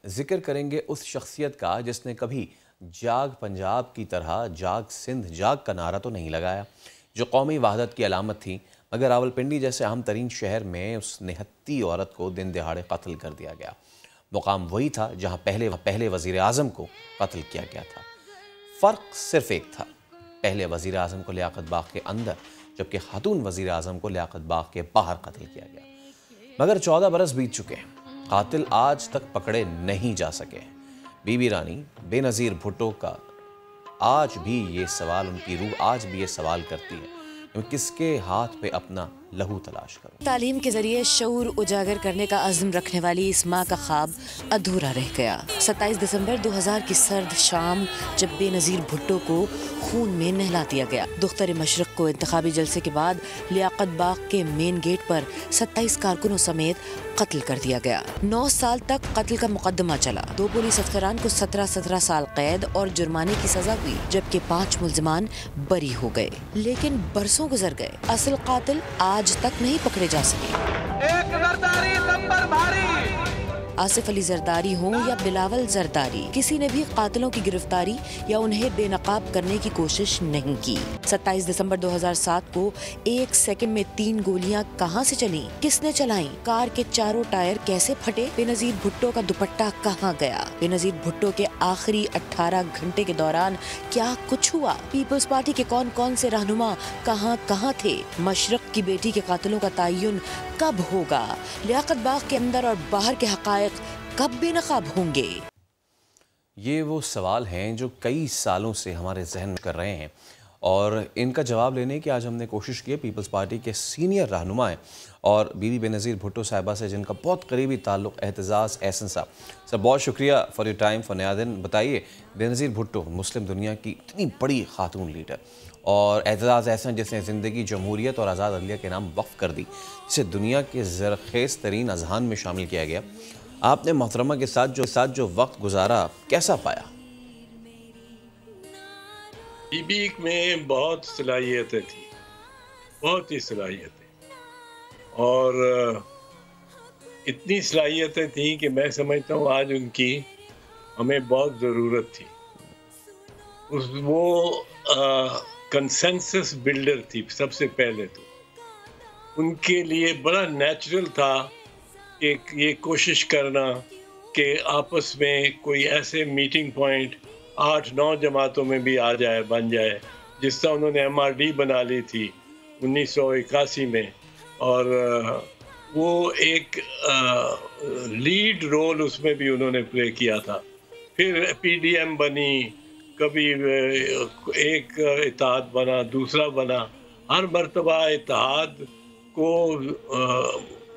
ذکر کریں گے اس شخصیت کا جس نے کبھی جاگ پنجاب کی طرح جاگ سندھ جاگ کا نعرہ تو نہیں لگایا، جو قومی وحدت کی علامت تھی، مگر راولپنڈی جیسے اہم ترین شہر میں اس نہتی عورت کو دن دہاڑے قتل کر دیا گیا۔ مقام وہی تھا جہاں پہلے وزیر اعظم کو قتل کیا گیا تھا۔ فرق صرف ایک تھا، پہلے وزیر اعظم کو لیاقت باغ کے اندر، جبکہ خاتون وزیر اعظم کو لیاقت باغ کے باہر قتل کیا گیا۔ مگر 14 برس بیت چکے ہیں، قاتل آج تک پکڑے نہیں جا سکے۔ بی بی رانی بے نظیر بھٹو کا آج بھی یہ سوال، ان کی روح آج بھی یہ سوال کرتی ہے کہ میں کس کے ہاتھ پہ اپنا لہو تلاش کروں۔ تعلیم کے ذریعے شعور اجاگر کرنے کا عزم رکھنے والی اس ماں کا خواب ادھورا رہ گیا۔ 27 دسمبر 2000 کی سرد شام جب بے نظیر بھٹو کو خون میں نہلا دیا گیا۔ دختر مشرق کو انتخابی جلسے کے بعد لیاقت باغ کے مین گیٹ پر 27 کارکنوں سمیت قتل کر دیا گیا۔ 9 سال تک قتل کا مقدمہ چلا۔ 2 پولیس افسران کو 17 سال قید اور جرمانے کی سزا ہوئی، جبکہ 5 ملزمان بری ہو گئے۔ لیکن برسوں گزر گئے، اصل قاتل آج تک نہیں پکڑے جا سکے۔ ایک زرداری نمبر بھاری، آصف علی زرداری ہوں یا بلاول زرداری، کسی نے بھی قاتلوں کی گرفتاری یا انہیں بے نقاب کرنے کی کوشش نہیں کی۔ 27 دسمبر 2007 کو 1 سیکنڈ میں 3 گولیاں کہاں سے چلیں، کس نے چلائیں، کار کے چاروں ٹائر کیسے پھٹے، بے نظیر بھٹو کا دوپٹہ کہاں گیا، بے نظیر بھٹو کے آخری 18 گھنٹے کے دوران کیا کچھ ہوا، پیپلز پارٹی کے کون کون سے رہنما کہاں تھے، مشرق کی بیٹی کے قاتلوں کا تعین کب ہوگا، لیاقت باغ کے اندر اور باہر کے حقائق کب بے نقاب ہوں گے۔ یہ وہ سوال ہیں جو کئی سالوں سے ہمارے ذہن میں کر رہے ہیں، اور ان کا جواب لینے کی آج ہم نے کوشش کی ہے۔ پیپلز پارٹی کے سینئر رہنما ہیں اور بی بی بے نظیر بھٹو صاحبہ سے جن کا بہت قریبی تعلق اعتزاز احسن صاحب۔ سر بہت شکریہ فار یور ٹائم، فار نیا دن۔ بتائیے، بے نظیر بھٹو مسلم دنیا کی اتنی بڑی خاتون لیڈر، اور اعتزاز احسن جس نے زندگی جمہوریت اور آزاد عدلیہ کے نام وقف کر دی، جسے دنیا کے زرخیز ترین اذہان میں شامل کیا گیا، آپ نے محترمہ کے ساتھ جو وقت گزارا کیسا پایا؟ بی بی میں بہت صلاحیتیں تھیں، بہت ہی صلاحیتیں، اور اتنی صلاحیتیں تھیں کہ میں سمجھتا ہوں آج ان کی ہمیں بہت ضرورت تھی۔ وہ کنسنسس بلڈر تھی سب سے پہلے تو۔ ان کے لیے بڑا نیچرل تھا کہ یہ کوشش کرنا کہ آپس میں کوئی ایسے میٹنگ پوائنٹ 8-9 جماعتوں میں بھی آ جائے، بن جائے، جس طرح انہوں نے MRD بنا لی تھی 1981 میں، اور وہ ایک لیڈ رول اس میں بھی انہوں نے پلے کیا تھا۔ پھر PDM بنی، کبھی ایک اتحاد بنا، دوسرا بنا، ہر مرتبہ اتحاد کو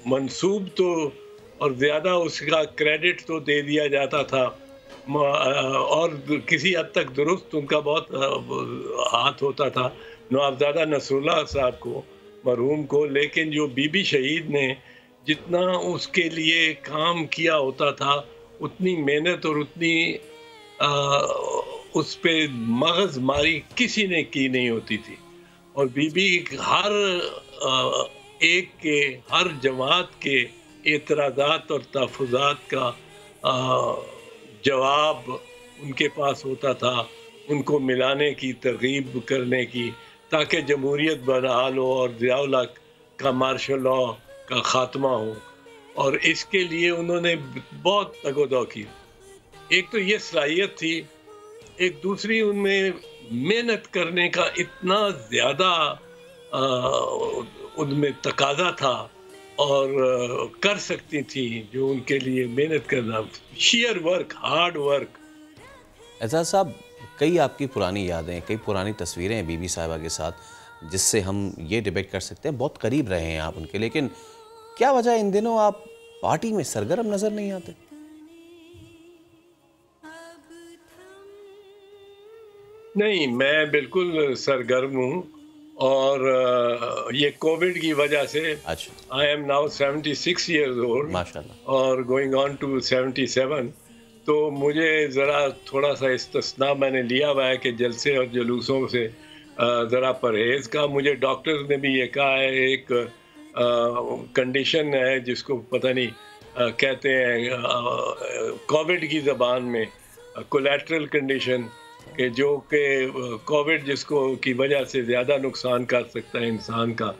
منسوب تو اور زیادہ اس کا کریڈٹ تو دے دیا جاتا تھا، اور کسی حد تک درست ان کا بہت ہاتھ ہوتا تھا نوابزادہ نصر اللہ صاحب کو، مرحوم کو، لیکن جو بی بی شہید نے جتنا اس کے لیے کام کیا ہوتا تھا، اتنی محنت اور اتنی اس پہ مغز ماری کسی نے کی نہیں ہوتی تھی۔ اور بی بی ہر ایک کے، ہر جماعت کے اعتراضات اور تحفظات کا جواب ان کے پاس ہوتا تھا، ان کو ملانے کی، ترغیب کرنے کی، تاکہ جمہوریت بحال ہو اور ضیاء الحق کا مارشل لاء کا خاتمہ ہو۔ اور اس کے لیے انہوں نے بہت تگ و دو کی۔ ایک تو یہ صلاحیت تھی، ایک دوسری ان میں محنت کرنے کا اتنا زیادہ ان میں تقاضا تھا، اور کر سکتی تھی جو ان کے لیے محنت کرنا، share work, hard work. Aitzaz صاحب، کئی آپ کی پرانی یادیں، کئی پرانی تصویریں ہیں بی بی صاحبہ کے ساتھ، جس سے ہم یہ ڈیبیٹ کر سکتے ہیں، بہت قریب رہے ہیں آپ ان کے، لیکن کیا وجہ ان دنوں آپ پارٹی میں سرگرم نظر نہیں آتے؟ نہیں، میں بالکل سرگرم ہوں، اور یہ کووڈ کی وجہ سے I am now 76 years old اور going on to 77، تو مجھے ذرا تھوڑا سا استثناء میں نے لیا ہوا ہے کہ جلسے اور جلوسوں سے ذرا پرہیز کا۔ مجھے ڈاکٹرز نے بھی یہ کہا ہے، ایک کنڈیشن ہے جس کو پتہ نہیں کہتے ہیں کووڈ کی زبان میں کولیٹرل کنڈیشن، کہ جو کہ کووڈ جس کو کی وجہ سے زیادہ نقصان کر سکتا ہے انسان کا.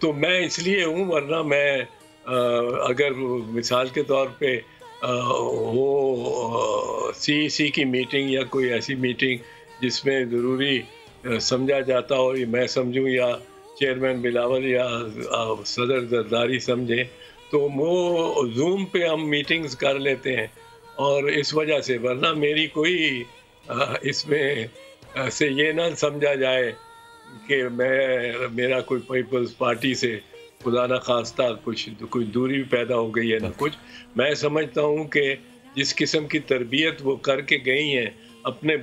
تو میں اس لیے ہوں، ورنہ میں اگر مثال کے طور پہ وہ سی کی میٹنگ یا کوئی ایسی میٹنگ جس میں ضروری سمجھا جاتا ہو، میں سمجھوں یا چیئرمین بلاول یا صدر زرداری سمجھیں، تو وہ زوم پہ ہم میٹنگز کر لیتے ہیں. اور اس وجہ سے، ورنہ میری کوئی اس میں سے یہ نہ سمجھا جائے کہ میرا کوئی پیپلز پارٹی سے خدا نہ خواستہ کوئی دوری پیدا ہو گئی ہے نہ کچھ. میں سمجھتا ہوں کہ جس قسم کی تربیت وہ کر کے گئی ہیں اپنے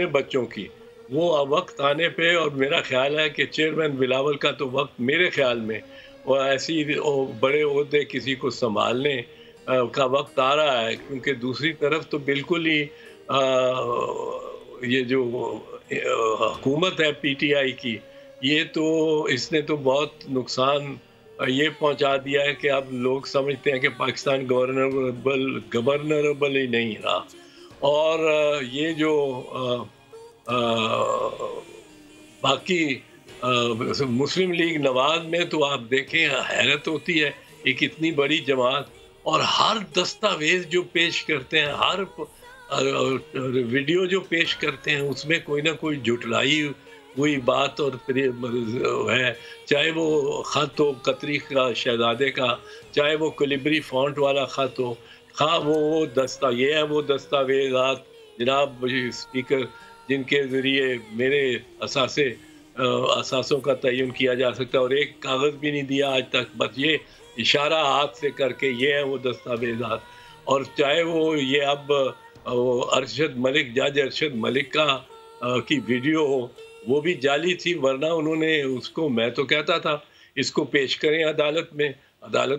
بچوں کی، وہ وقت آنے پہ، اور میرا خیال ہے کہ چیئرمین بلاول کا تو وقت میرے خیال میں وہ ایسی بڑے عہدے کسی کو سنبھالنے کا وقت آ رہا ہے. کیونکہ دوسری طرف تو بالکل ہی یہ جو حکومت ہے پی ٹی آئی کی، یہ تو اس نے تو بہت نقصان یہ پہنچا دیا ہے کہ اب لوگ سمجھتے ہیں کہ پاکستان گورنریبل ہی نہیں رہا. اور یہ جو باقی مسلم لیگ نواز میں تو آپ دیکھیں، حیرت ہوتی ہے، ایک اتنی بڑی جماعت، اور ہر دستاویز جو پیش کرتے ہیں، ہر ویڈیو جو پیش کرتے ہیں، اس میں کوئی نہ کوئی جھٹلائی ہوئی بات اور ہے. چاہے وہ خط ہو قطری کا شہزادے کا، چاہے وہ کلیبری فونٹ والا خط ہو، وہ یہ ہے وہ دستاویزات جناب اسپیکر جن کے ذریعے میرے اثاثوں کا تعین کیا جا سکتا ہے، اور ایک کاغذ بھی نہیں دیا آج تک، بس یہ اشارہ ہاتھ سے کر کے یہ ہیں وہ دستاویزات. اور چاہے وہ یہ اب ارشد ملک، جج ارشد ملک کی ویڈیو ہو، وہ بھی جعلی تھی، ورنہ انہوں نے اس کو، میں تو کہتا تھا اس کو پیش کریں عدالت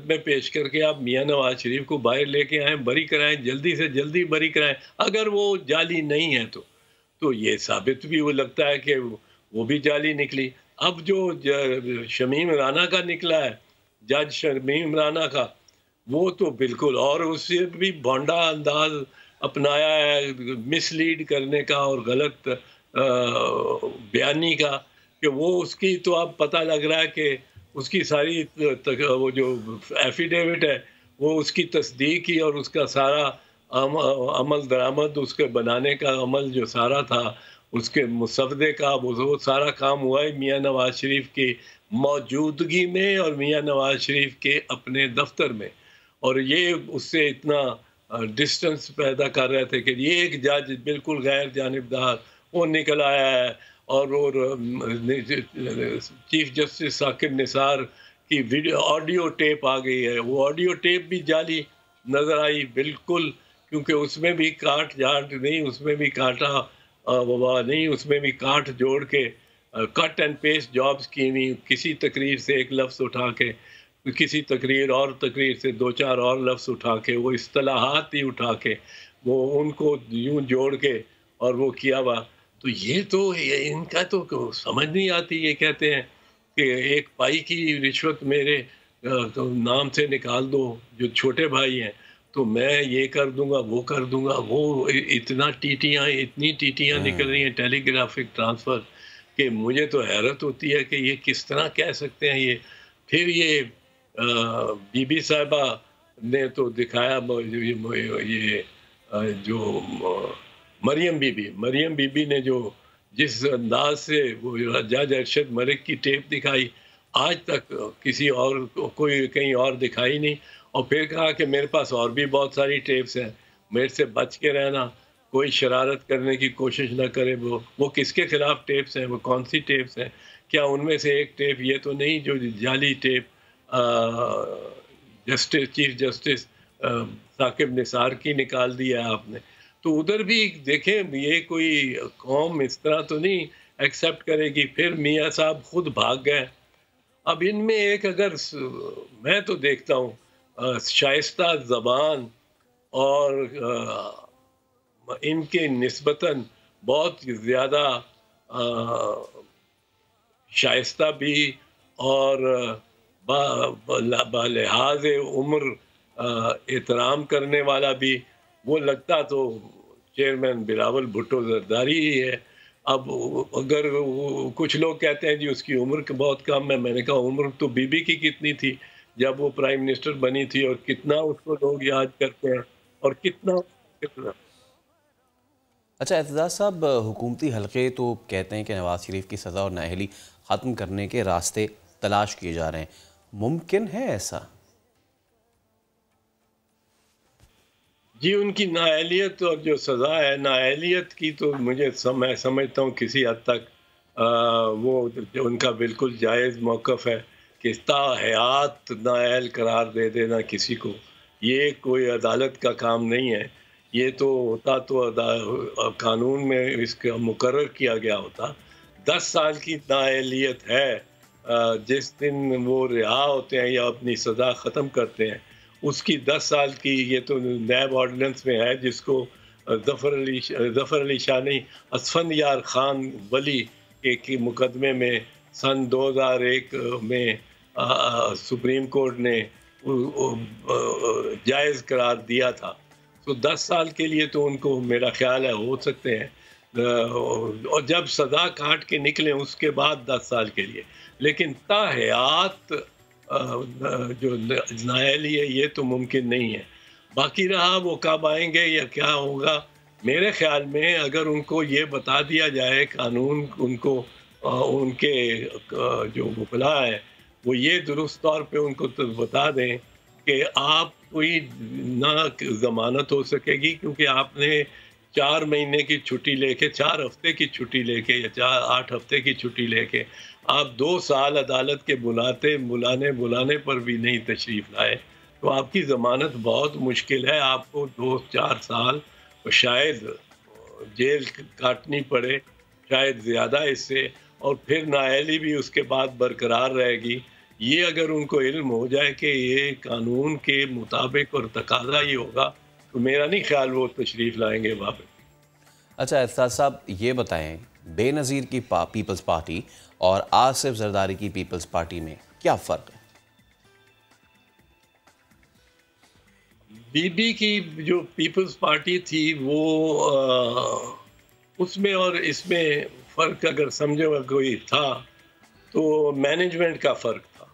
میں پیش کر کے آپ میاں نواز شریف کو باہر لے کے آئیں، بری کرائیں، جلدی سے جلدی بری کرائیں. اگر وہ جعلی نہیں ہے تو یہ ثابت بھی وہ لگتا ہے کہ وہ بھی جعلی نکلی. اب جو شمیم رانا کا نکلا ہے، جج شمیم رانا کا، وہ تو بالکل، اور اس سے بھی بھونڈا انداز اپنایا ہے مس لیڈ کرنے کا اور غلط بیانی کا، کہ وہ اس کی تو اب پتہ لگ رہا ہے کہ اس کی ساری وہ جو ایفیڈیوٹ ہے وہ اس کی تصدیق ہی، اور اس کا سارا عمل درآمد، اس کے بنانے کا عمل جو سارا تھا، اس کے مسودے کا وہ سارا کام ہوا ہے میاں نواز شریف کی موجودگی میں اور میاں نواز شریف کے اپنے دفتر میں. اور یہ اس سے اتنا ڈسٹنس پیدا کر رہے تھے کہ یہ ایک جج بالکل غیر جانبدار وہ نکل آیا ہے. اور چیف جسٹس ثاقب نثار کی آڈیو ٹیپ آ گئی ہے، وہ آڈیو ٹیپ بھی جعلی نظر آئی بالکل، کیونکہ اس میں بھی کاٹ جھاٹ نہیں، اس میں بھی کاٹا وبا نہیں، اس میں بھی کاٹ جوڑ کے کٹ اینڈ پیسٹ جابز کی ہوئی، کسی تقریر سے ایک لفظ اٹھا کے، کسی تقریر سے دو چار اور لفظ اٹھا کے، وہ اصطلاحات ہی اٹھا کے، وہ ان کو یوں جوڑ کے اور وہ کیا ہوا. تو یہ تو ان کا تو سمجھ نہیں آتی. یہ کہتے ہیں کہ ایک پائی کی رشوت میرے نام سے نکال دو، جو چھوٹے بھائی ہیں، تو میں یہ کر دوں گا، وہ کر دوں گا. وہ اتنی ٹیٹیاں نکل رہی ہیں ٹیلی گرافک ٹرانسفر، کہ مجھے تو حیرت ہوتی ہے کہ یہ کس طرح کہہ سکتے ہیں. یہ پھر یہ بی بی صاحبہ نے تو دکھایا، یہ جو مریم بی بی نے جو جس انداز سے وہ جج ارشد ملک کی ٹیپ دکھائی، آج تک کسی اور کوئی کہیں اور دکھائی نہیں. اور پھر کہا کہ میرے پاس اور بھی بہت ساری ٹیپس ہیں، میرے سے بچ کے رہنا، کوئی شرارت کرنے کی کوشش نہ کرے. وہ کس کے خلاف ٹیپس ہیں؟ وہ کون سی ٹیپس ہیں؟ کیا ان میں سے ایک ٹیپ یہ تو نہیں جو جعلی tape chief justice Saqib Nisar کی نکال دی ہے آپ نے؟ تو ادھر بھی دیکھیں، یہ کوئی قوم اس طرح تو نہیں ایکسیپٹ کرے گی. پھر میاں صاحب خود بھاگ گئے. اب ان میں ایک، اگر میں تو دیکھتا ہوں شائستہ زبان اور ان کے نسبتاً بہت زیادہ شائستہ بھی اور بلحاظ عمر احترام کرنے والا بھی وہ لگتا تو چیئرمین بلاول بھٹو زرداری ہی ہے. اب اگر کچھ لوگ کہتے ہیں جی اس کی عمر بہت کم ہے، میں نے کہا عمر تو بی بی کی کتنی تھی جب وہ پرائم منسٹر بنی تھی، اور کتنا اس کو لوگ یاد کرتے ہیں اور کتنا. اچھا اعتزاز صاحب، حکومتی حلقے تو کہتے ہیں کہ نواز شریف کی سزا اور نااہلی ختم کرنے کے راستے تلاش کیے جا رہے ہیں، ممکن ہے ایسا؟ جی ان کی نااہلیت اور جو سزا ہے نااہلیت کی تو مجھے میں سمجھتا ہوں کسی حد تک وہ ان کا بالکل جائز موقف ہے کہ تا حیات نااہل قرار دے دینا کسی کو، یہ کوئی عدالت کا کام نہیں ہے. یہ تو ہوتا تو قانون میں اس کا مقرر کیا گیا ہوتا. 10 سال کی نااہلیت ہے جس دن وہ رہا ہوتے ہیں یا اپنی سزا ختم کرتے ہیں، اس کی 10 سال کی یہ تو نیب آرڈیننس میں ہے، جس کو ظفر علی شاہ نہیں، اسفندیار خان ولی کے مقدمے میں سن 2001 میں سپریم کورٹ نے جائز قرار دیا تھا. تو 10 سال کے لیے تو ان کو میرا خیال ہے ہو سکتے ہیں، اور جب سزا کاٹ کے نکلیں اس کے بعد 10 سال کے لیے. لیکن تا حیات جو نااہلی ہے یہ تو ممکن نہیں ہے. باقی رہا وہ کب آئیں گے یا کیا ہوگا، میرے خیال میں اگر ان کو یہ بتا دیا جائے قانون، ان کو ان کے جو وکلاء ہے وہ یہ درست طور پہ ان کو بتا دیں کہ آپ کوئی نہ ضمانت ہو سکے گی، کیونکہ آپ نے 4 مہینے کی چھٹی لے کے، 4 ہفتے کی چھٹی لے کے یا 8 ہفتے کی چھٹی لے کے آپ 2 سال عدالت کے بلانے پر بھی نہیں تشریف لائے، تو آپ کی ضمانت بہت مشکل ہے. آپ کو 2-4 سال شاید جیل کاٹنی پڑے، شاید زیادہ اس سے، اور پھر نااہلی بھی اس کے بعد برقرار رہے گی. یہ اگر ان کو علم ہو جائے کہ یہ قانون کے مطابق اور تقاضا ہی ہوگا تو میرا نہیں خیال وہ تشریف لائیں گے واپس. اچھا اعتزاز صاحب یہ بتائیں، بے نظیر کی پیپلز پارٹی اور آصف زرداری کی پیپلز پارٹی میں کیا فرق ہے؟ بی بی کی جو پیپلز پارٹی تھی وہ اس میں اور اس میں فرق اگر سمجھو کوئی تھا تو مینجمنٹ کا فرق تھا.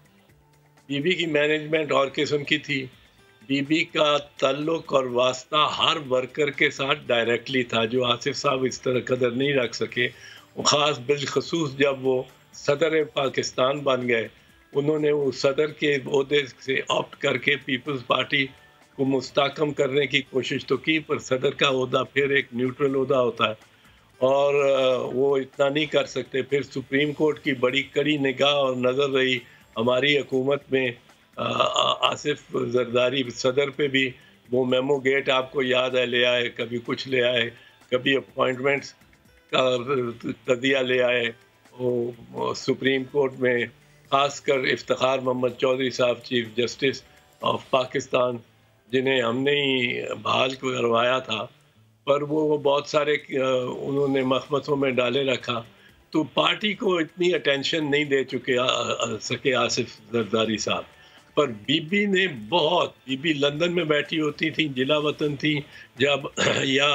بی بی کی مینجمنٹ اور قسم کی تھی. بی بی کا تعلق اور واسطہ ہر ورکر کے ساتھ ڈائریکٹلی تھا، جو آصف صاحب اس طرح قدر نہیں رکھ سکے. خاص بالخصوص جب وہ صدر پاکستان بن گئے، انہوں نے وہ صدر کے عہدے سے آپٹ کر کے پیپلز پارٹی کو مستحکم کرنے کی کوشش تو کی، پر صدر کا عہدہ پھر ایک نیوٹرل عہدہ ہوتا ہے اور وہ اتنا نہیں کر سکتے. پھر سپریم کورٹ کی بڑی کڑی نگاہ اور نظر رہی ہماری حکومت میں. آصف زرداری صدر پہ بھی وہ میمو گیٹ آپ کو یاد ہے لے آئے، کبھی کچھ لے آئے، کبھی اپوائنٹمنٹس کا قضیہ لے آئے. وہ سپریم کورٹ میں خاص کر افتخار محمد چودھری صاحب چیف جسٹس آف پاکستان، جنہیں ہم نے ہی بحال کروایا تھا، پر وہ بہت سارے انہوں نے مخمصوں میں ڈالے رکھا. تو پارٹی کو اتنی اٹینشن نہیں دے سکے آصف زرداری صاحب. پر بی بی نے بہت، بی بی لندن میں بیٹھی ہوتی تھی، جلا وطن تھی جب، یا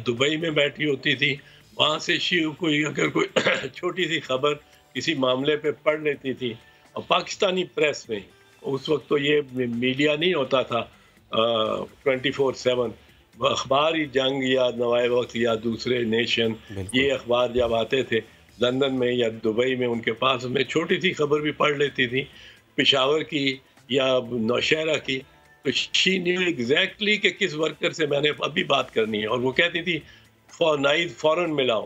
دبئی میں بیٹھی ہوتی تھی، وہاں سے کوئی اگر کوئی چھوٹی سی خبر کسی معاملے پہ پڑھ لیتی تھی. اور پاکستانی پریس میں اس وقت تو یہ میڈیا نہیں ہوتا تھا 24/7، اخباری جنگ یا نوائے وقت یا دوسرے نیشن، یہ اخبار جب آتے تھے لندن میں یا دبئی میں، ان کے پاس میں چھوٹی سی خبر بھی پڑھ لیتی تھی پشاور کی یا نوشہرہ کی، تو شی نیو ایگزیکٹلی کہ کس ورکر سے میں نے ابھی بات کرنی ہے. اور وہ کہتی تھی نائب فوراً ملاؤ،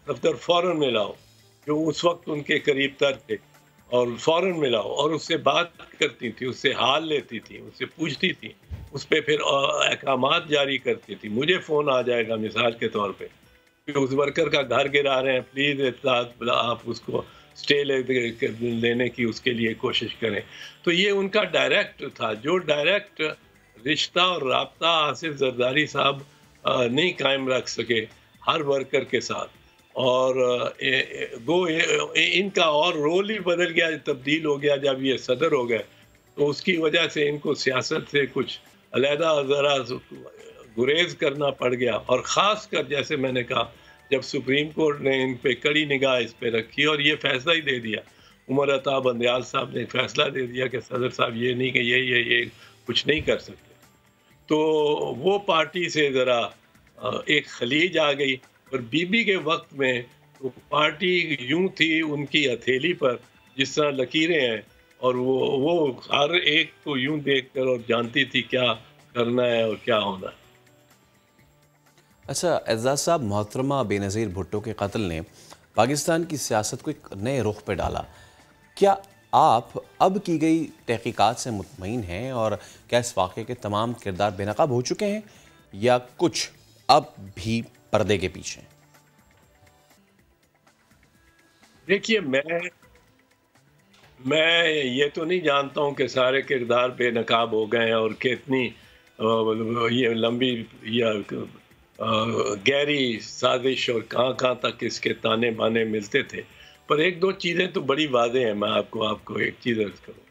دفتر فوراً ملاؤ، جو اس وقت ان کے قریب تر تھے، اور فوراً ملاؤ، اور اس سے بات کرتی تھی، اس سے حال لیتی تھی، اس سے پوچھتی تھی، اس پہ پھر احکامات جاری کرتی تھی. مجھے فون آ جائے گا مثال کے طور پہ کہ اس ورکر کا گھر گرا رہے ہیں، پلیز آپ اس کو اسٹے لینے کی اس کے لیے کوشش کریں. تو یہ ان کا ڈائریکٹ تھا، جو ڈائریکٹ رشتہ اور رابطہ آصف زرداری صاحب نہیں قائم رکھ سکے ہر ورکر کے ساتھ. اور وہ ان کا اور رول ہی بدل گیا، تبدیل ہو گیا جب یہ صدر ہو گئے. تو اس کی وجہ سے ان کو سیاست سے کچھ علیحدہ ذرا گریز کرنا پڑ گیا، اور خاص کر جیسے میں نے کہا جب سپریم کورٹ نے ان پہ کڑی نگاہ اس پہ رکھی اور یہ فیصلہ ہی دے دیا، عمر عطا بندیال صاحب نے فیصلہ دے دیا کہ صدر صاحب یہ نہیں کہ یہ کچھ نہیں کر سکتے، تو وہ پارٹی سے ذرا ایک خلیج آ گئی. اور بی بی کے وقت میں وہ پارٹی یوں تھی ان کی ہتھیلی پر جس طرح لکیریں ہیں، اور وہ ہر ایک کو یوں دیکھ کر اور جانتی تھی کیا کرنا ہے اور کیا ہونا ہے. اچھا اعزاز صاحب، محترمہ بے نظیر بھٹو کے قتل نے پاکستان کی سیاست کو ایک نئے رخ پہ ڈالا. کیا آپ اب کی گئی تحقیقات سے مطمئن ہیں، اور کیا اس واقعے کے تمام کردار بے نقاب ہو چکے ہیں یا کچھ اب بھی پردے کے پیچھے؟ دیکھیے میں یہ تو نہیں جانتا ہوں کہ سارے کردار بے نقاب ہو گئے ہیں اور کتنی یہ لمبی یا گہری سازش اور کہاں تک اس کے تانے بانے ملتے تھے، پر ایک دو چیزیں تو بڑی واضح ہیں. میں آپ کو ایک چیز عرض کروں.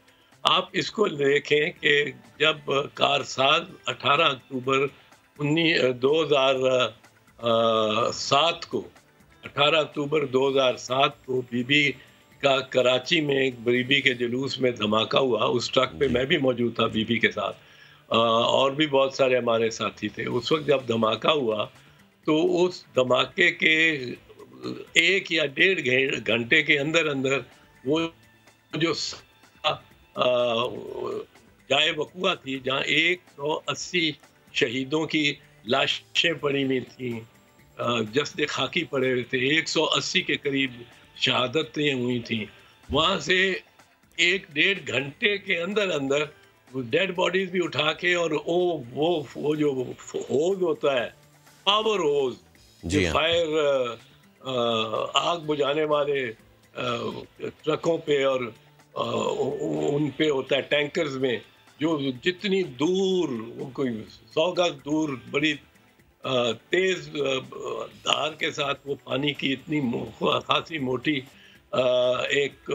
آپ اس کو دیکھیں کہ جب کارساز 18 اکتوبر 2007 کو بی بی کا کراچی میں ایک بی بی کے جلوس میں دھماکہ ہوا. اس ٹرک پہ میں بھی موجود تھا بی بی کے ساتھ، اور بھی بہت سارے ہمارے ساتھی تھے. اس وقت جب دھماکہ ہوا تو اس دھماکے کے 1 یا 1.5 گھنٹے کے اندر وہ جو جائے وقوع تھی جہاں 180 شہیدوں کی لاشیں پڑی ہوئی تھیں، جسد خاکی پڑے ہوئے تھے، 180 کے قریب شہادتیں ہوئی تھیں، وہاں سے 1.5 گھنٹے کے اندر ڈیڈ باڈیز بھی اٹھا کے، اور وہ جو ہوز ہوتا ہے، پاور ہوز، جو فائر آگ بجھانے والے ٹرکوں پہ اور ان پہ ہوتا ہے، ٹینکرز میں، جو جتنی دور، کوئی 100 گز دور بڑی تیز دھار کے ساتھ وہ پانی کی اتنی خاصی موٹی ایک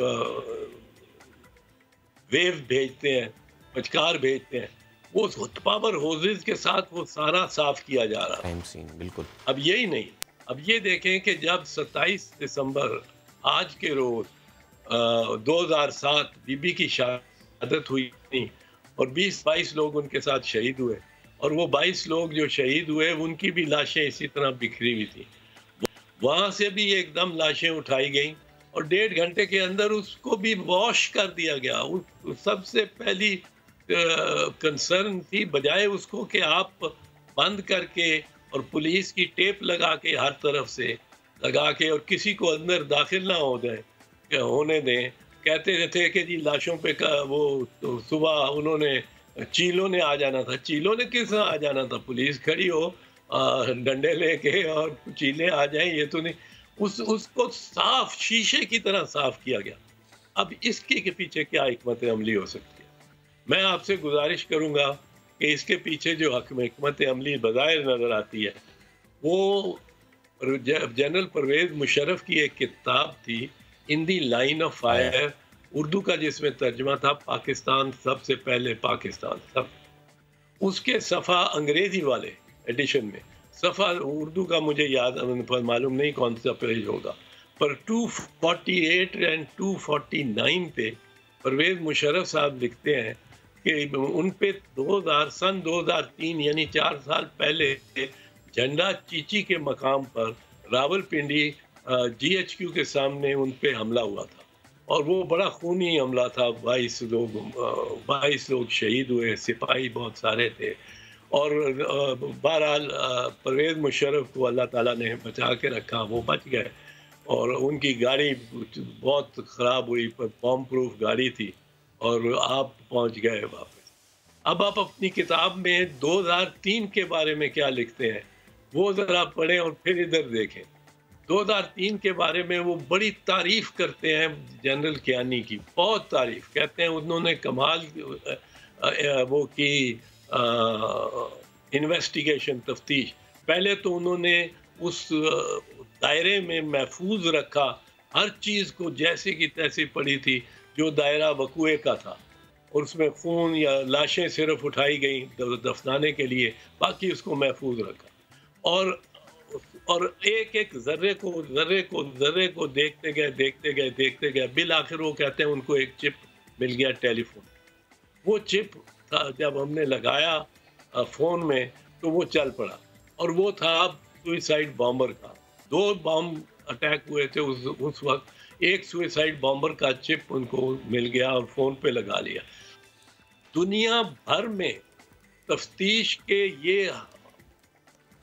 ویو بھیجتے ہیں، پچکار بھیجتے ہیں، وہ پاور ہوزز کے ساتھ وہ سارا صاف کیا جا رہا ہے. بالکل. اب یہی نہیں، اب یہ دیکھیں کہ جب 27 دسمبر آج کے روز 2007 بی بی کی شہادت ہوئی اور 20-22 لوگ ان کے ساتھ شہید ہوئے، اور وہ 22 لوگ جو شہید ہوئے ان کی بھی لاشیں اسی طرح بکھری ہوئی تھیں. وہاں سے بھی ایک دم لاشیں اٹھائی گئیں اور 1.5 گھنٹے کے اندر اس کو بھی واش کر دیا گیا. سب سے پہلی کنسرن تھی، بجائے اس کو کہ آپ بند کر کے اور پولیس کی ٹیپ لگا کے ہر طرف سے لگا کے اور کسی کو اندر داخل نہ ہونے دیں، کہتے تھے کہ جی لاشوں پہ وہ صبح انہوں نے چیلوں نے آ جانا تھا. چیلوں نے کس طرح آ جانا تھا؟ پولیس کھڑی ہو ڈنڈے لے کے اور چیلیں آ جائیں، یہ تو نہیں. اس کو صاف شیشے کی طرح صاف کیا گیا. اب اس کے پیچھے کیا حکمت عملی ہو سکتی ہے؟ میں آپ سے گزارش کروں گا کہ اس کے پیچھے جو حکمت عملی بظاہر نظر آتی ہے وہ جنرل پرویز مشرف کی ایک کتاب تھی، ان دی لائن آف فائر، اردو کا جس میں ترجمہ تھا پاکستان سب سے پہلے پاکستان. اس کے صفحہ انگریزی والے ایڈیشن میں، صفحہ اردو کا مجھے یاد معلوم نہیں کون سا پیج ہوگا، پر 248 اور 249 پہ پرویز مشرف صاحب لکھتے ہیں کہ ان پہ 2003 یعنی 4 سال پہلے جھنڈا چیچی کے مقام پر راول پنڈی GHQ کے سامنے ان پہ حملہ ہوا تھا، اور وہ بڑا خونی حملہ تھا. 22 لوگ شہید ہوئے، سپاہی بہت سارے تھے، اور بہرحال پرویز مشرف کو اللہ تعالیٰ نے بچا کے رکھا، وہ بچ گئے، اور ان کی گاڑی بہت خراب ہوئی، پر بام پروف گاڑی تھی، اور آپ پہنچ گئے واپس. اب آپ اپنی کتاب میں 2003 کے بارے میں کیا لکھتے ہیں وہ ذرا پڑھیں اور پھر ادھر دیکھیں. 2003 کے بارے میں وہ بڑی تعریف کرتے ہیں جنرل کیانی کی، بہت تعریف، کہتے ہیں انہوں نے کمال وہ کی انویسٹیگیشن، تفتیش. پہلے تو انہوں نے اس دائرے میں محفوظ رکھا ہر چیز کو، جیسے کی تیسے پڑی تھی جو دائرہ وقوعے کا تھا، اور اس میں خون یا لاشیں صرف اٹھائی گئیں دفنانے کے لیے، باقی اس کو محفوظ رکھا، اور ایک ایک ذرے کو دیکھتے گئے بالآخر وہ کہتے ہیں ان کو ایک چپ مل گیا ٹیلی فون. وہ چپ تھا جب ہم نے لگایا فون میں تو وہ چل پڑا، اور وہ تھا سوئسائڈ بامبر کا. 2 بام اٹیک ہوئے تھے اس وقت، ایک سوئسائڈ بامبر کا چپ ان کو مل گیا اور فون پہ لگا لیا. دنیا بھر میں تفتیش کے یہ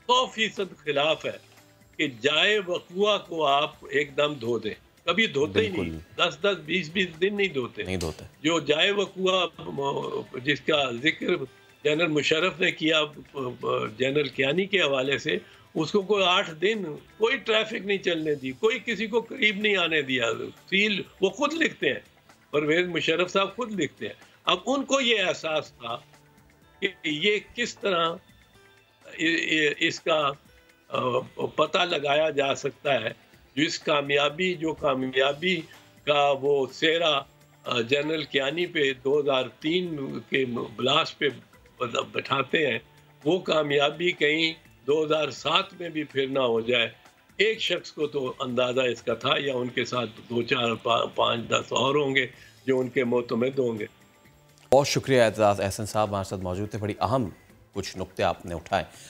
100% خلاف ہے کہ جائے وقوع کو آپ ایک دم دھو دیں. کبھی دھوتے ہی نہیں، 10-20 دن نہیں دھوتے. جو جائے وقوع جس کا ذکر جنرل مشرف نے کیا جنرل کیانی کے حوالے سے، اس کو کوئی 8 دن کوئی ٹریفک نہیں چلنے دی، کوئی کسی کو قریب نہیں آنے دیا. سیل وہ خود لکھتے ہیں، پرویز مشرف صاحب خود لکھتے ہیں. اب ان کو یہ احساس تھا کہ یہ کس طرح اس کا پتہ لگایا جا سکتا ہے، جو کامیابی کا وہ سہرا جنرل کیانی پہ 2003 کے بلاسٹ پہ بٹھاتے ہیں، وہ کامیابی کہیں 2007 میں بھی پھر نہ ہو جائے. ایک شخص کو تو اندازہ اس کا تھا، یا ان کے ساتھ 2 4 5 10 اور ہوں گے جو ان کے معتمد ہوں گے. بہت شکریہ اعتزاز احسن صاحب، ہمارے ساتھ موجود تھے. بڑی اہم کچھ نقطے آپ نے اٹھائے.